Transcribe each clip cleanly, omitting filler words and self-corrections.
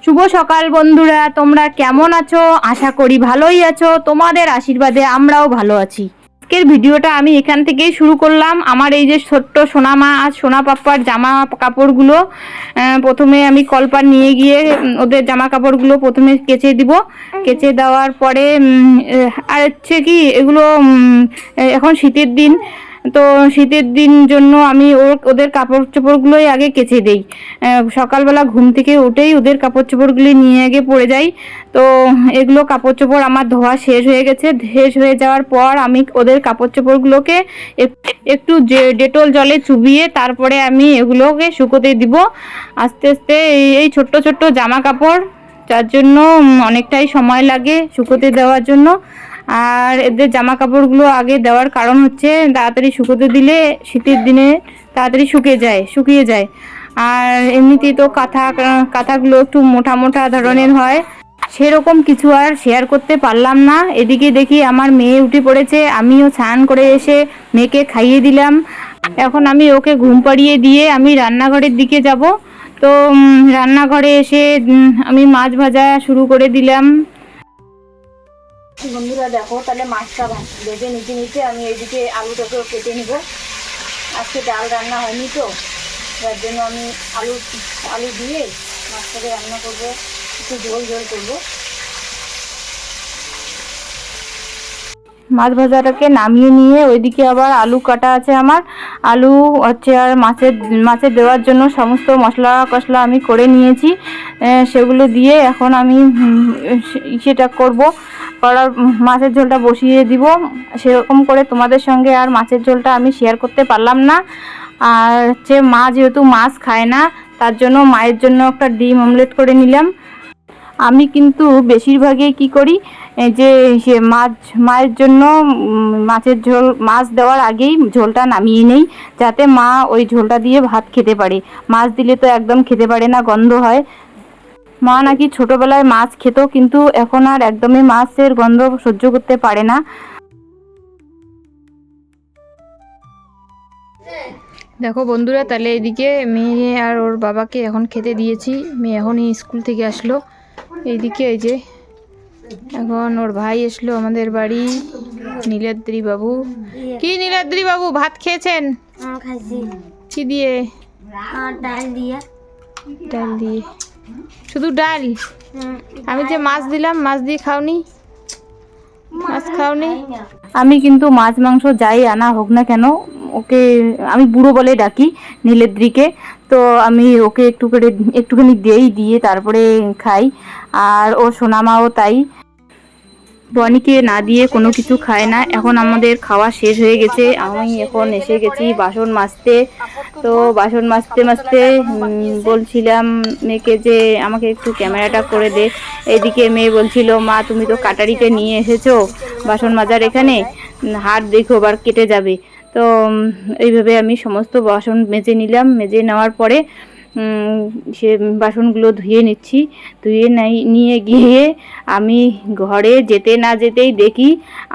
শুভ সকাল বন্ধুরা, তোমরা কেমন আছো? আশা করি ভালোই আছো। তোমাদের আশীর্বাদে আমরাও ভালো আছি। আজকের ভিডিওটা আমি এখান থেকেই শুরু করলাম। আমার এই যে ছোট্ট সোনা মা আর সোনা পাপ্পার জামা কাপড়গুলো প্রথমে আমি কলপার নিয়ে গিয়ে ওদের জামা কাপড়গুলো প্রথমে কেচে দিব। কেচে দেওয়ার পরে আর হচ্ছে কি এগুলো এখন শীতের দিন, তো শীতের দিন জন্য আমি ওদের কাপড় চোপড়গুলোই আগে কেচে দেই। সকালবেলা ঘুম থেকে উঠেই ওদের কাপড় চোপড়গুলি নিয়ে আগে পরে যাই। তো এগুলো কাপড় চোপড় আমার ধোয়া শেষ হয়ে গেছে। শেষ হয়ে যাওয়ার পর আমি ওদের কাপড় চোপড়গুলোকে একটু ডেটল জলে চুবিয়ে তারপরে আমি এগুলোকে শুকোতে দিব আস্তে আস্তে। এই ছোট্ট ছোট্ট জামা কাপড়, যার জন্য অনেকটাই সময় লাগে শুকোতে দেওয়ার জন্য। আর এদের জামা কাপড়গুলো আগে দেওয়ার কারণ হচ্ছে তাড়াতাড়ি শুকোতে দিলে শীতের দিনে তাড়াতাড়ি শুকিয়ে যায়। আর এমনিতেই তো কাঁথাগুলো একটু মোটা মোটা ধরনের হয়, সেরকম কিছু আর শেয়ার করতে পারলাম না। এদিকে দেখি আমার মেয়ে উঠে পড়েছে, আমিও স্নান করে এসে মেয়েকে খাইয়ে দিলাম। এখন আমি ওকে ঘুম পাড়িয়ে দিয়ে আমি রান্নাঘরের দিকে যাব। তো রান্নাঘরে এসে আমি মাছ ভাজা শুরু করে দিলাম। বন্ধুরা দেখো, তাহলে মাছটা ভেজে নিতে আমি এইদিকে আলুটাকেও কেটে নিব। আজকে ডাল রান্না হয়নি তো, যার জন্য আমি আলু দিয়ে মাছটাকে রান্না করব, একটু ঝোল করব। মাছ ভাজাটাকে নামিয়ে নিয়ে ওইদিকে আবার আলু কাটা আছে আমার। আলু হচ্ছে আর মাছের দেওয়ার জন্য সমস্ত মশলা কষলা আমি করে নিয়েছি। সেগুলো দিয়ে এখন আমি সেটা করব, করার মাছের ঝোলটা বসিয়ে দিব। সেরকম করে তোমাদের সঙ্গে আর মাছের ঝোলটা আমি শেয়ার করতে পারলাম না। আর হচ্ছে মা যেহেতু মাছ খায় না, তার জন্য মায়ের জন্য একটা ডিম অমলেট করে নিলাম। আমি কিন্তু বেশিরভাগই কি করি, যে সে মায়ের জন্য মাছের ঝোল, মাছ দেওয়ার আগেই ঝোলটা নামিয়ে নেই, যাতে মা ওই ঝোলটা দিয়ে ভাত খেতে পারে। মাছ দিলে তো একদম খেতে পারে না, গন্ধ হয়। মা নাকি ছোটবেলায় মাছ খেত, কিন্তু এখন আর একদমই মাছের গন্ধ সহ্য করতে পারে না। দেখো বন্ধুরা, তাহলে এদিকে মেয়ে আর ওর বাবাকে এখন খেতে দিয়েছি। মেয়ে এখনই স্কুল থেকে আসলো। এইদিকে এই যে এখন ওর ভাই আসলো আমাদের বাড়ি, নীলাদ্রি বাবু। কি নীলাদ্রি বাবু, ভাত খেয়েছেন? কি দিয়ে? ডাল দিয়ে? শুধু ডাল? আমি যে মাছ দিলাম, মাছ দিয়ে খাওনি? মাছ খাওনি? আমি কিন্তু মাছ মাংস যাই আনা হোক না কেন, ওকে আমি বুড়ো বলে ডাকি, নীলাদ্রিকে। তো আমি ওকে একটুখানি দিয়ে তারপরে খাই। আর ও সোনামাও তাই, বনিকে না দিয়ে কোনো কিছু খায় না। এখন আমাদের খাওয়া শেষ হয়ে গেছে, আমি এখন এসে গেছি বাসন মাজতে। তো বাসন মাজতে বলছিলাম মেয়েকে যে আমাকে একটু ক্যামেরাটা করে দে। এইদিকে মেয়ে বলছিল, মা তুমি তো কাটারিটা নিয়ে এসেছো বাসন মাজার এখানে, হাত দেখো আবার কেটে যাবে। তো এইভাবে আমি সমস্ত বাসন মেজে নিলাম। মেজে নেওয়ার পরে সে বাসনগুলো ধুয়ে নিচ্ছি। নিয়ে গিয়ে আমি ঘরে যেতে না যেতেই দেখি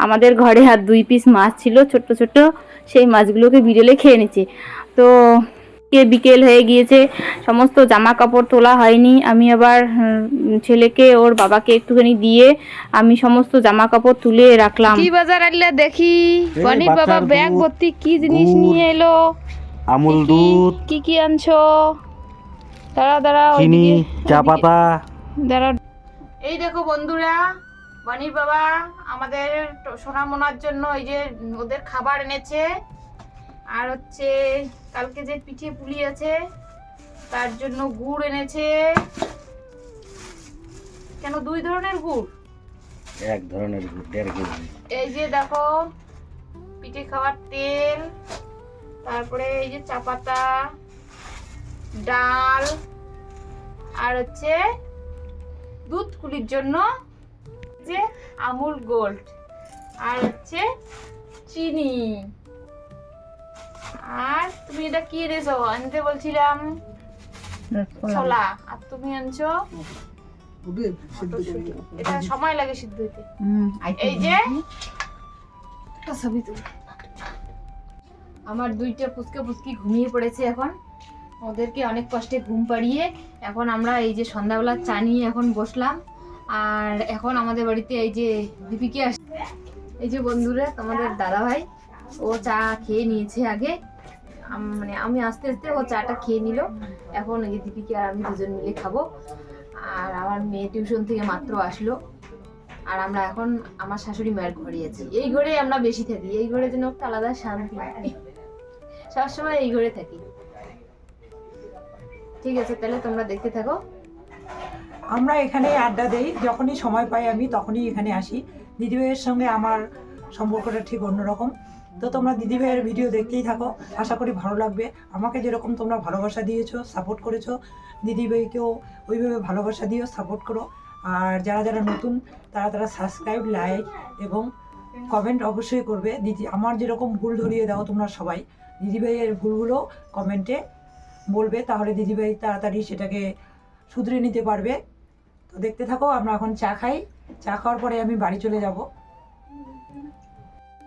আমাদের ঘরে আর 2 পিস মাছ ছিল, ছোট্ট ছোট্ট। সেই মাছগুলোকে বিড়েলে খেয়ে নিচ্ছে। তো বিকেল হয়ে গিয়েছে, সমস্ত জামা কাপড় তোলা হয়নি। আমি আবার ছেলেকে ওর বাবাকে একটুখানি দিয়ে আমি সমস্ত জামা কাপড় তুলে রাখলাম। কি বাজার আনলে দেখি? বনির বাবা ব্যাগ ভর্তি কি জিনিস নিয়ে এলো। আমুল দুধ। কি আনছো? দাঁড়া চিনি, চা পাতা। দাঁড়া। এই দেখো বন্ধুরা, বনির বাবা আমাদের সোনামোনার জন্য এই যে ওদের খাবার এনেছে। আর হচ্ছে কালকে যে পিঠে পুলি আছে তার জন্য গুড় এনেছে। কেন 2 ধরনের গুড়? 1 ধরনের গুড়, 1.5 কেজি। এই যে দেখো পিঠে খাওয়ার তেল, তারপরে এই যে চা পাতা, ডাল, আর হচ্ছে দুধ কুলির জন্য যে আমুল গোল্ড, আর হচ্ছে চিনি। আর তুমি এটা কি এনেছো? আনতে বলছিলাম ছোলা, আর তুমি আনছো এটা সময় লাগে সিদ্ধ হইতে। এই যে ছবি তুল। আমার 2টা পুচকি ঘুমিয়ে পড়েছে এখন। ওদেরকে অনেক কষ্টে ঘুম পাড়িয়ে এখন আমরা এই যে সন্ধ্যাবেলা চা নিয়ে এখন বসলাম। আর এখন আমাদের বাড়িতে এই যে দীপিকা আসছে, এই যে বন্ধুরা তোমাদের দাদা ভাই, ও চা খেয়ে নিয়েছে আগে, মানে আমি আস্তে আস্তে ও চাটা খেয়ে নিল। এখন এই যে দীপিকা আর আমি দুজন মিলে খাবো। আর আমার মেয়ে টিউশন থেকে মাত্র আসলো। আর আমরা এখন আমার শাশুড়ি মায়ের ঘরে আছি। এই ঘরে আমরা বেশি থাকি, এই ঘরে যেন একটা আলাদা শান্তি, সবসময় এই ঘরে থাকি। ঠিক আছে, তাহলে তোমরা দেখতে থাকো। আমরা এখানে আড্ডা দেই, যখনই সময় পাই আমি তখনই এখানে আসি। দিদিভাইয়ের সঙ্গে আমার সম্পর্কটা ঠিক অন্যরকম। তো তোমরা দিদিভাইয়ের ভিডিও দেখতেই থাকো, আশা করি ভালো লাগবে। আমাকে যেরকম তোমরা ভালোবাসা দিয়েছো, সাপোর্ট করেছো, দিদিভাইকেও ওইভাবে ভালোবাসা দিও, সাপোর্ট করো। আর যারা যারা নতুন তারা সাবস্ক্রাইব, লাইক এবং কমেন্ট অবশ্যই করবে। দিদি আমার যেরকম ভুল ধরিয়ে দাও তোমরা সবাই, দিদিভাইয়ের ভুলগুলো কমেন্টে বলবে, তাহলে দিদিভাই তাড়াতাড়ি সেটাকে শুধরে নিতে পারবে। তো দেখতে থাকো, আমরা এখন চা খাই, চা খাওয়ার পরে আমি বাড়ি চলে যাব।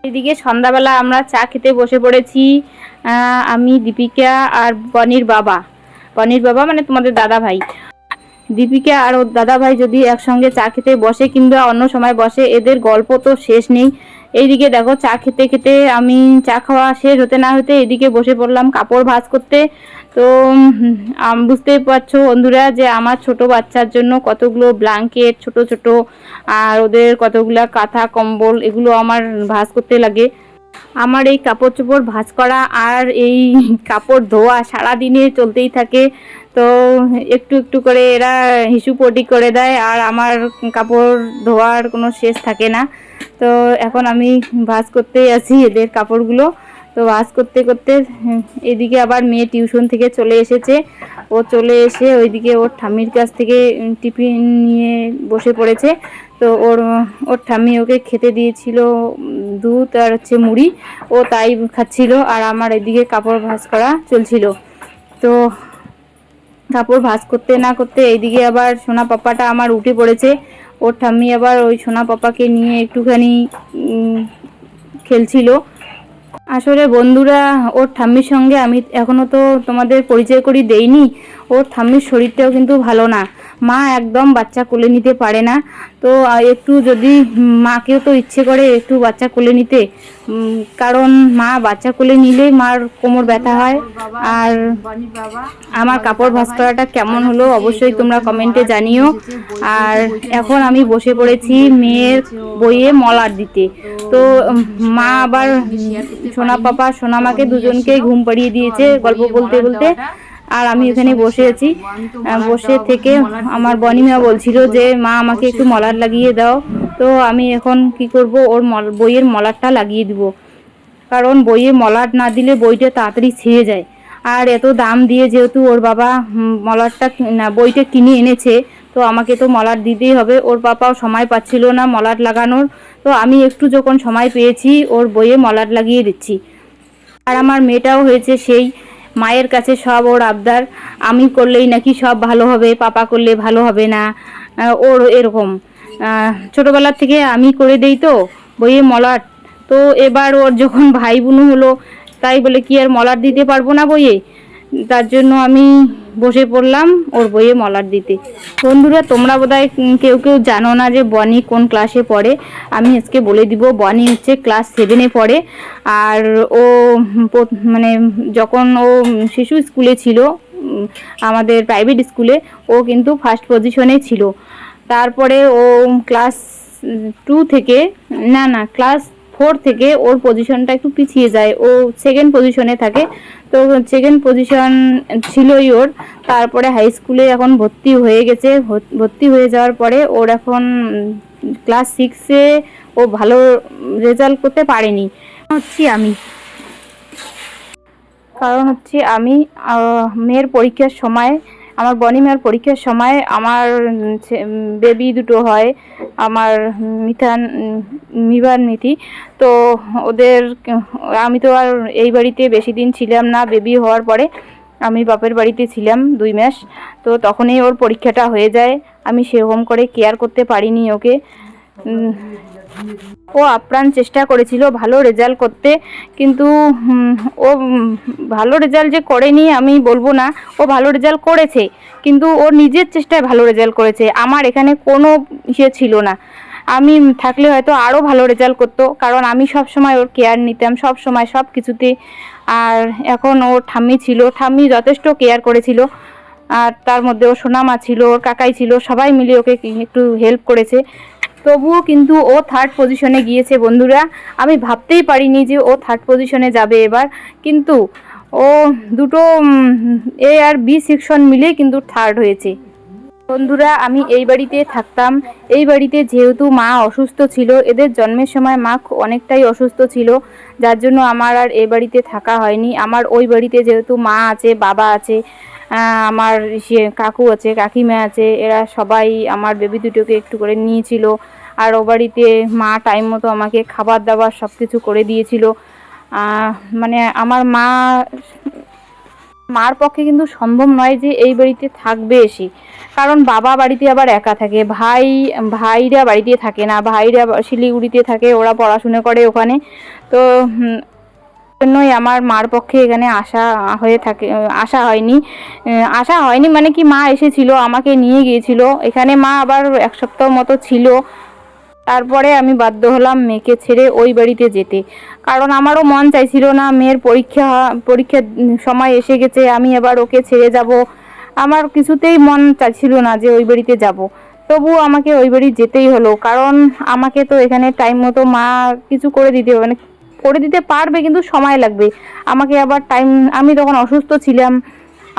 এদিকে সন্ধ্যাবেলা আমরা চা খেতে বসে পড়েছি। আমি, দীপিকা আর বনির বাবা মানে তোমাদের দাদা ভাই। দীপিকা আর ওর দাদা ভাই যদি একসঙ্গে চা খেতে বসে কিংবা অন্য সময় বসে, এদের গল্প তো শেষ নেই। এইদিকে দেখো চা খেতে খেতে আমি চা খাওয়া শেষ হতে না হতে এদিকে বসে পড়লাম কাপড় ভাঁজ করতে। তো বুঝতেই পারছো বন্ধুরা যে আমার ছোট বাচ্চার জন্য কতগুলো ব্ল্যাঙ্কেট ছোট ছোট আর ওদের কতগুলা কাঁথা কম্বল এগুলো আমার ভাঁজ করতে লাগে। আমার এই কাপড় চোপড় ভাঁজ করা আর এই কাপড় ধোয়া সারাদিনে চলতেই থাকে। তো একটু একটু করে এরা হিসুপটি করে দেয় আর আমার কাপড় ধোয়ার কোনো শেষ থাকে না। তো এখন আমি ভাঁজ করতেই আছি এদের কাপড়গুলো। তো ভাঁজ করতে করতে এদিকে আবার মেয়ে টিউশন থেকে চলে এসেছে। ও চলে এসে ওইদিকে ওর ঠাম্মির কাছ থেকে টিফিন নিয়ে বসে পড়েছে। তো ওর ঠাম্মি ওকে খেতে দিয়েছিল দুধ আর হচ্ছে মুড়ি, ও তাই খাচ্ছিল। আর আমার এদিকে কাপড় ভাঁজ করা চলছিল। তো কাপড় ভাঁজ করতে না করতে এইদিকে আবার সোনা পাপাটা আমার উঠে পড়েছে। ওর ঠাম্মি আবার ওই সোনা পাপাকে নিয়ে একটুখানি খেলছিল। আসলে বন্ধুরা ওর ঠাম্মির সঙ্গে আমি এখনো তো তোমাদের পরিচয় করি দেইনি। ওর ঠাম্মির শরীরটাও কিন্তু ভালো না, মা একদম বাচ্চা কোলে নিতে পারে না। তো একটু যদি মাকেও তো ইচ্ছে করে একটু বাচ্চা কোলে নিতে, কারণ মা বাচ্চা কোলে নিলেই মার কোমর ব্যথা হয়। আর আমার কাপড় ভাঁজ করাটা কেমন হলো অবশ্যই তোমরা কমেন্টে জানিও। আর এখন আমি বসে পড়েছি মেয়ের বইয়ে মলার দিতে। তো মা আবার সোনা পাপা সোনা মাকে দুজনকেই ঘুম পাড়িয়ে দিয়েছে গল্প বলতে বলতে। আর আমি এখানে বসে আছি। বসে থেকে আমার বনিমা বলছিল যে মা আমাকে একটু মলার লাগিয়ে দাও। তো আমি এখন কি করব, ওর বইয়ের মলারটা লাগিয়ে দিব, কারণ বইয়ে মলার না দিলে বইটা তাড়াতাড়ি ছিঁড়ে যায়। আর এত দাম দিয়ে যেহেতু ওর বাবা মলারটা না বইটা কিনে এনেছে, তো আমাকে তো মলার দিতেই হবে। ওর বাবাও সময় পাচ্ছিল না মলার লাগানোর, তো আমি একটু যখন সময় পেয়েছি ওর বইয়ে মলার লাগিয়ে দিচ্ছি। আর আমার মেয়েটাও হয়েছে সেই মায়ের কাছে সব ওর আবদার, আমি করলেই নাকি সব ভালো হবে, পাপা করলে ভালো হবে না, ওর এরকম। ছোটোবেলার থেকে আমি করে দেই তো বইয়ে মলার। তো এবার ওর যখন ভাই বোনও হলো, তাই বলে কি আর মলার দিতে পারবো না বইয়ে, তার জন্য আমি বসে পড়লাম ওর বইয়ে মলার দিতে। বন্ধুরা তোমরা বোধহয় কেউ কেউ জানো না যে বনি কোন ক্লাসে পড়ে। আমি আজকে বলে দিব, বনি হচ্ছে ক্লাস 7-এ পড়ে। আর ও মানে যখন ও শিশু স্কুলে ছিল, আমাদের প্রাইভেট স্কুলে, ও কিন্তু ফার্স্ট পজিশনে ছিল। তারপরে ও ক্লাস 2 থেকে ক্লাস 4 থেকে ওর পজিশনটা একটু পিছিয়ে যায়, ও সেকেন্ড পজিশনে থাকে। তো সেকেন্ড পজিশন ছিলই ওর। তারপরে হাই স্কুলে এখন ভর্তি হয়ে গেছে। ভর্তি হয়ে যাওয়ার পরে ওর এখন ক্লাস 6-এ ও ভালো রেজাল্ট করতে পারেনি। কারণ হচ্ছে আমি মেয়ের পরীক্ষার সময়, আমার বনি মেয়ের পরীক্ষার সময় আমার বেবি দুটো হয়, আমার মিবান মিথি। তো ওদের আমি তো আর এই বাড়িতে বেশি দিন ছিলাম না। বেবি হওয়ার পরে আমি বাপের বাড়িতে ছিলাম 2 মাস। তো তখনই ওর পরীক্ষাটা হয়ে যায়। আমি সেরকম করে কেয়ার করতে পারিনি ওকে। ও আপ্রাণ চেষ্টা করেছিল ভালো রেজাল্ট করতে, কিন্তু ও ভালো রেজাল্ট যে করেনি আমি বলবো না, ও ভালো রেজাল্ট করেছে, কিন্তু ওর নিজের চেষ্টায় ভালো রেজাল্ট করেছে। আমার এখানে কোনো ইয়ে ছিল না, আমি থাকলে হয়তো আরও ভালো রেজাল্ট করতো, কারণ আমি সব সময় ওর কেয়ার নিতাম, সব সময় সব কিছুতে। আর এখন ওর ঠাম্মি ছিল, ঠাম্মি যথেষ্ট কেয়ার করেছিল। আর তার মধ্যে ওর সোনামা ছিল, ওর কাকাই ছিল, সবাই মিলে ওকে একটু হেল্প করেছে। তবুও কিন্তু ও থার্ড পজিশনে গিয়েছে বন্ধুরা। আমি ভাবতেই পারিনি যে ও থার্ড পজিশনে যাবে এবার, কিন্তু ও দুটো এ আর বি সেকশন মিলেই কিন্তু থার্ড হয়েছে। বন্ধুরা, আমি এই বাড়িতে থাকতাম। এই বাড়িতে যেহেতু মা অসুস্থ ছিল, এদের জন্মের সময় মা অনেকটাই অসুস্থ ছিল, যার জন্য আমার আর এই বাড়িতে থাকা হয়নি। আমার ওই বাড়িতে যেহেতু মা আছে, বাবা আছে, আমার কাকু আছে, কাকিমা আছে, এরা সবাই আমার বেবি দুটোকে একটু করে নিয়েছিল। আর ও বাড়িতে মা টাইম মতো আমাকে খাবার দাবার সব কিছু করে দিয়েছিল। মানে আমার মার পক্ষে কিন্তু সম্ভব নয় যে এই বাড়িতে থাকবে এসে, কারণ বাবা বাড়িতে আবার একা থাকে, ভাইরা বাড়িতে থাকে না, ভাইরা শিলিগুড়িতে থাকে, ওরা পড়াশুনো করে ওখানে। তো জন্যই আমার মার পক্ষে এখানে আসা হয়নি মানে কি, মা এসেছিল, আমাকে নিয়ে গিয়েছিল এখানে, মা আবার 1 সপ্তাহ মতো ছিল। তারপরে আমি বাধ্য হলাম মেয়েকে ছেড়ে ওই বাড়িতে যেতে, কারণ আমারও মন চাইছিল না, মেয়ের পরীক্ষার সময় এসে গেছে, আমি এবার ওকে ছেড়ে যাব। আমার কিছুতেই মন চাইছিল না যে ওই বাড়িতে যাব। তবুও আমাকে ওই বাড়ি যেতেই হলো, কারণ আমাকে তো এখানে টাইম মতো মা কিছু করে দিতে হবে, মানে করে দিতে পারবে কিন্তু সময় লাগবে। আমাকে আবার আমি তখন অসুস্থ ছিলাম,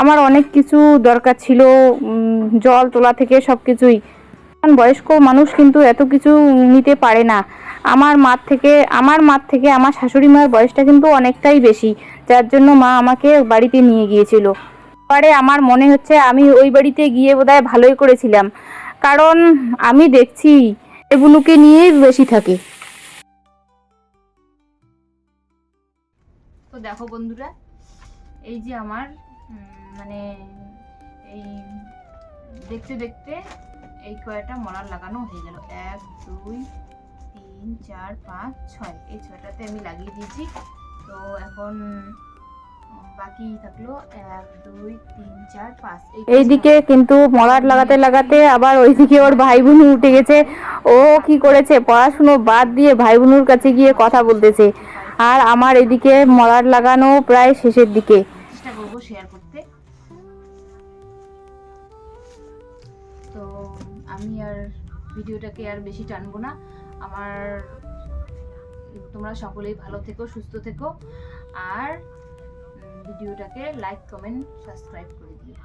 আমার অনেক কিছু দরকার ছিল, জল তোলা থেকে সব কিছুই। বয়স্ক মানুষ কিন্তু এত কিছু নিতে পারে না। আমার মার থেকে আমার শাশুড়ি মার বয়সটা কিন্তু অনেকটাই বেশি, যার জন্য মা আমাকে বাড়িতে নিয়ে গিয়েছিল। পরে আমার মনে হচ্ছে আমি ওই বাড়িতে গিয়ে বোধহয় ভালোই করেছিলাম, কারণ আমি দেখছি এগুলোকে নিয়েই বেশি থাকে। তো দেখো বন্ধুরা, এই যে আমার মানে এই দেখতে দেখতে এই কয়টা মলার লাগানো হয়ে গেল, 1 2 3 4 5 6, এই 6টাতে আমি লাগিয়ে দিয়েছি। তো এখন বাকি থাকলো 1 2 3 4 5। এইদিকে কিন্তু মলার লাগাতে লাগাতে আবার ওইদিকে ওর ভাই বোন উঠে গেছে। ও কি করেছে, পড়াশুনো বাদ দিয়ে ভাই বোনের কাছে গিয়ে কথা বলতেছে। আর আমার এদিকে মলার লাগানো প্রায় শেষের দিকে। চেষ্টা করবো শেয়ার করতে। তো আমি আর ভিডিওটাকে আর বেশি টানবো না। তোমরা সকলেই ভালো থেকো, সুস্থ থেকো, আর ভিডিওটাকে লাইক, কমেন্ট, সাবস্ক্রাইব করে দিও।